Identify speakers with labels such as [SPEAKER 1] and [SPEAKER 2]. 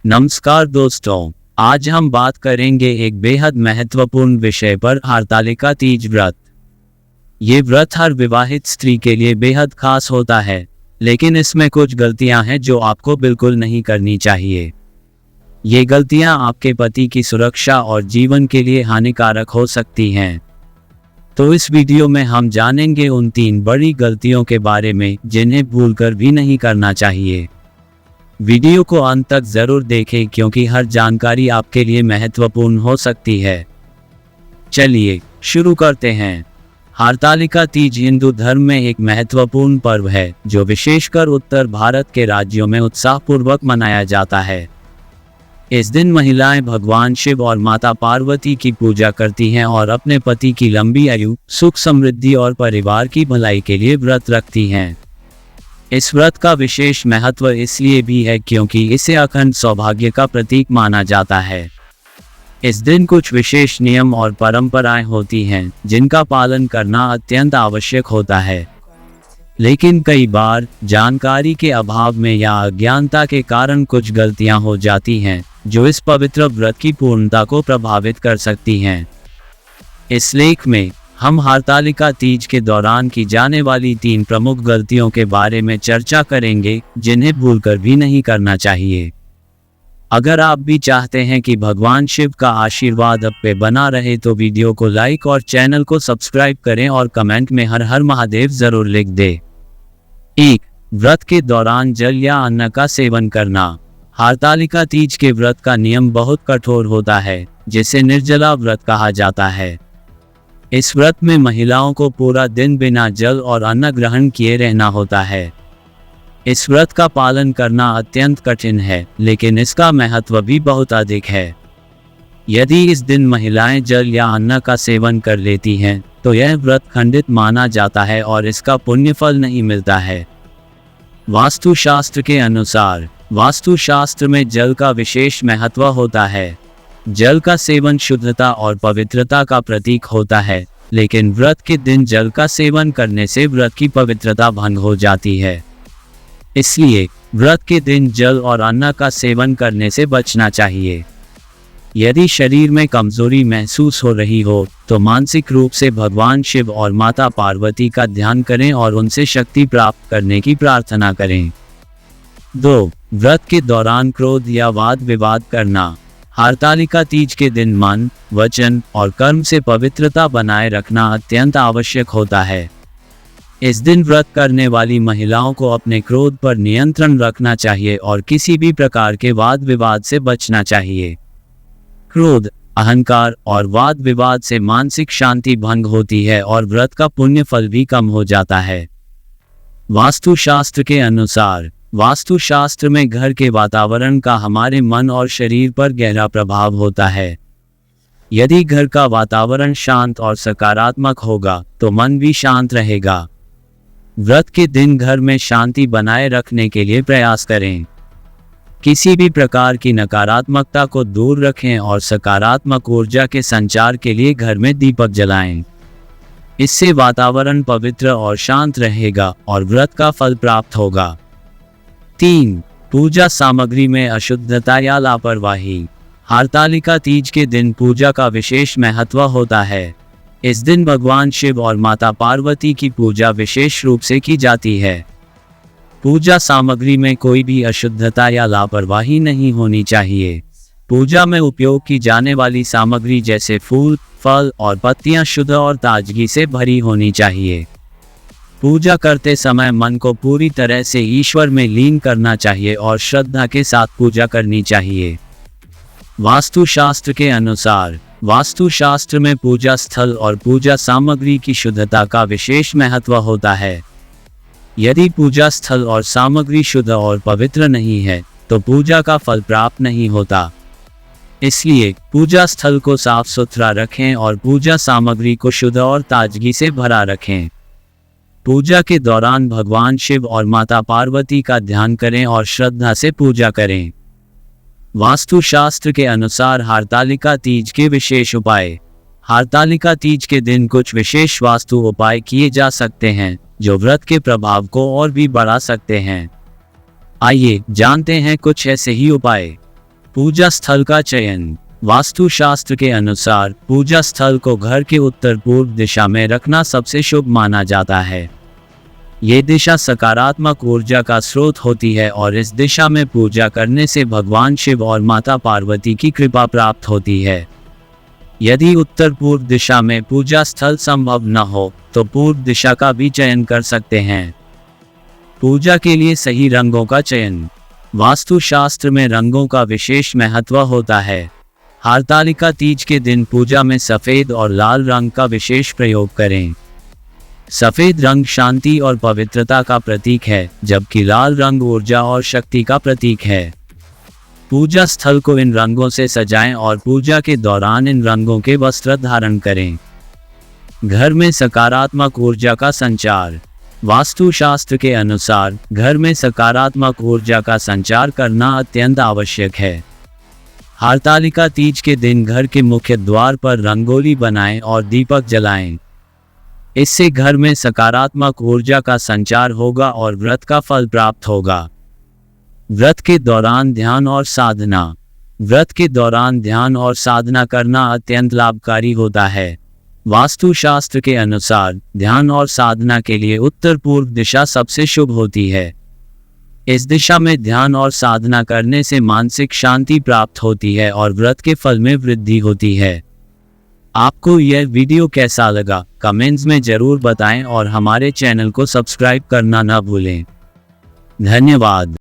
[SPEAKER 1] नमस्कार दोस्तों, आज हम बात करेंगे एक बेहद महत्वपूर्ण विषय पर, हरतालिका तीज व्रत। ये व्रत हर विवाहित स्त्री के लिए बेहद खास होता है, लेकिन इसमें कुछ गलतियां हैं जो आपको बिल्कुल नहीं करनी चाहिए। ये गलतियां आपके पति की सुरक्षा और जीवन के लिए हानिकारक हो सकती हैं। तो इस वीडियो में हम जानेंगे उन 3 बड़ी गलतियों के बारे में जिन्हें भूलकर भी नहीं करना चाहिए। वीडियो को अंत तक जरूर देखें क्योंकि हर जानकारी आपके लिए महत्वपूर्ण हो सकती है। चलिए शुरू करते हैं। हरतालिका तीज हिंदू धर्म में एक महत्वपूर्ण पर्व है जो विशेषकर उत्तर भारत के राज्यों में उत्साहपूर्वक मनाया जाता है। इस दिन महिलाएं भगवान शिव और माता पार्वती की पूजा करती हैं और अपने पति की लंबी आयु, सुख समृद्धि और परिवार की भलाई के लिए व्रत रखती हैं। इस व्रत का विशेष महत्व इसलिए भी है क्योंकि इसे अखंड सौभाग्य का प्रतीक माना जाता है। इस दिन कुछ विशेष नियम और परंपराएं होती हैं जिनका पालन करना अत्यंत आवश्यक होता है, लेकिन कई बार जानकारी के अभाव में या अज्ञानता के कारण कुछ गलतियां हो जाती हैं जो इस पवित्र व्रत की पूर्णता को प्रभावित कर सकती हैं। इस लेख में हम हरतालिका तीज के दौरान की जाने वाली 3 प्रमुख गलतियों के बारे में चर्चा करेंगे जिन्हें भूलकर भी नहीं करना चाहिए। अगर आप भी चाहते हैं कि भगवान शिव का आशीर्वाद आप पे बना रहे तो वीडियो को लाइक और चैनल को सब्सक्राइब करें और कमेंट में हर हर महादेव जरूर लिख दें। 1. व्रत के दौरान जल या अन्न का सेवन करना। हरतालिका तीज के व्रत का नियम बहुत कठोर होता है, जिसे निर्जला व्रत कहा जाता है। इस व्रत में महिलाओं को पूरा दिन बिना जल और अन्न ग्रहण किए रहना होता है। इस व्रत का पालन करना अत्यंत कठिन है, लेकिन इसका महत्व भी बहुत अधिक है। यदि इस दिन महिलाएं जल या अन्न का सेवन कर लेती हैं, तो यह व्रत खंडित माना जाता है और इसका पुण्य फल नहीं मिलता है। वास्तुशास्त्र के अनुसार वास्तुशास्त्र में जल का विशेष महत्व होता है। जल का सेवन शुद्धता और पवित्रता का प्रतीक होता है, लेकिन व्रत के दिन जल का सेवन करने से व्रत की पवित्रता भंग हो जाती है। इसलिए व्रत के दिन जल और अन्न का सेवन करने से बचना चाहिए। यदि शरीर में कमजोरी महसूस हो रही हो तो मानसिक रूप से भगवान शिव और माता पार्वती का ध्यान करें और उनसे शक्ति प्राप्त करने की प्रार्थना करें। 2. व्रत के दौरान क्रोध या वाद विवाद करना। हरतालिका तीज के दिन मन, वचन और कर्म से पवित्रता बनाए रखना अत्यंत आवश्यक होता है। इस दिन व्रत करने वाली महिलाओं को अपने क्रोध पर नियंत्रण रखना चाहिए और किसी भी प्रकार के वाद विवाद से बचना चाहिए। क्रोध, अहंकार और वाद विवाद से मानसिक शांति भंग होती है और व्रत का पुण्य फल भी कम हो जाता है। वास्तुशास्त्र के अनुसार वास्तुशास्त्र में घर के वातावरण का हमारे मन और शरीर पर गहरा प्रभाव होता है। यदि घर का वातावरण शांत और सकारात्मक होगा तो मन भी शांत रहेगा। व्रत के दिन घर में शांति बनाए रखने के लिए प्रयास करें। किसी भी प्रकार की नकारात्मकता को दूर रखें और सकारात्मक ऊर्जा के संचार के लिए घर में दीपक जलाएं। इससे वातावरण पवित्र और शांत रहेगा और व्रत का फल प्राप्त होगा। 3. पूजा सामग्री में अशुद्धता या लापरवाही। हरतालिका तीज के दिन पूजा का विशेष महत्व होता है। इस दिन भगवान शिव और माता पार्वती की पूजा विशेष रूप से की जाती है। पूजा सामग्री में कोई भी अशुद्धता या लापरवाही नहीं होनी चाहिए। पूजा में उपयोग की जाने वाली सामग्री जैसे फूल, फल और पत्तियां शुद्ध और ताजगी से भरी होनी चाहिए। पूजा करते समय मन को पूरी तरह से ईश्वर में लीन करना चाहिए और श्रद्धा के साथ पूजा करनी चाहिए। वास्तुशास्त्र के अनुसार वास्तुशास्त्र में पूजा स्थल और पूजा सामग्री की शुद्धता का विशेष महत्व होता है। यदि पूजा स्थल और सामग्री शुद्ध और पवित्र नहीं है तो पूजा का फल प्राप्त नहीं होता। इसलिए पूजा स्थल को साफ सुथरा रखें और पूजा सामग्री को शुद्ध और ताजगी से भरा रखें। पूजा के दौरान भगवान शिव और माता पार्वती का ध्यान करें और श्रद्धा से पूजा करें। वास्तुशास्त्र के अनुसार हरतालिका तीज के विशेष उपाय। हरतालिका तीज के दिन कुछ विशेष वास्तु उपाय किए जा सकते हैं जो व्रत के प्रभाव को और भी बढ़ा सकते हैं। आइए जानते हैं कुछ ऐसे ही उपाय। पूजा स्थल का चयन। वास्तुशास्त्र के अनुसार पूजा स्थल को घर के उत्तर पूर्व दिशा में रखना सबसे शुभ माना जाता है। ये दिशा सकारात्मक ऊर्जा का स्रोत होती है और इस दिशा में पूजा करने से भगवान शिव और माता पार्वती की कृपा प्राप्त होती है। यदि उत्तर पूर्व दिशा में पूजा स्थल संभव न हो तो पूर्व दिशा का भी चयन कर सकते हैं। पूजा के लिए सही रंगों का चयन। वास्तुशास्त्र में रंगों का विशेष महत्व होता है। हरतालिका तीज के दिन पूजा में सफेद और लाल रंग का विशेष प्रयोग करें। सफेद रंग शांति और पवित्रता का प्रतीक है, जबकि लाल रंग ऊर्जा और शक्ति का प्रतीक है। पूजा स्थल को इन रंगों से सजाएं और पूजा के दौरान इन रंगों के वस्त्र धारण करें। घर में सकारात्मक ऊर्जा का संचार। वास्तुशास्त्र के अनुसार घर में सकारात्मक ऊर्जा का संचार करना अत्यंत आवश्यक है। हरतालिका तीज के दिन घर के मुख्य द्वार पर रंगोली बनाएं और दीपक जलाएं। इससे घर में सकारात्मक ऊर्जा का संचार होगा और व्रत का फल प्राप्त होगा। व्रत के दौरान ध्यान और साधना। व्रत के दौरान ध्यान और साधना करना अत्यंत लाभकारी होता है। वास्तुशास्त्र के अनुसार ध्यान और साधना के लिए उत्तर पूर्व दिशा सबसे शुभ होती है। इस दिशा में ध्यान और साधना करने से मानसिक शांति प्राप्त होती है और व्रत के फल में वृद्धि होती है। आपको यह वीडियो कैसा लगा कमेंट्स में जरूर बताएं और हमारे चैनल को सब्सक्राइब करना न भूलें। धन्यवाद।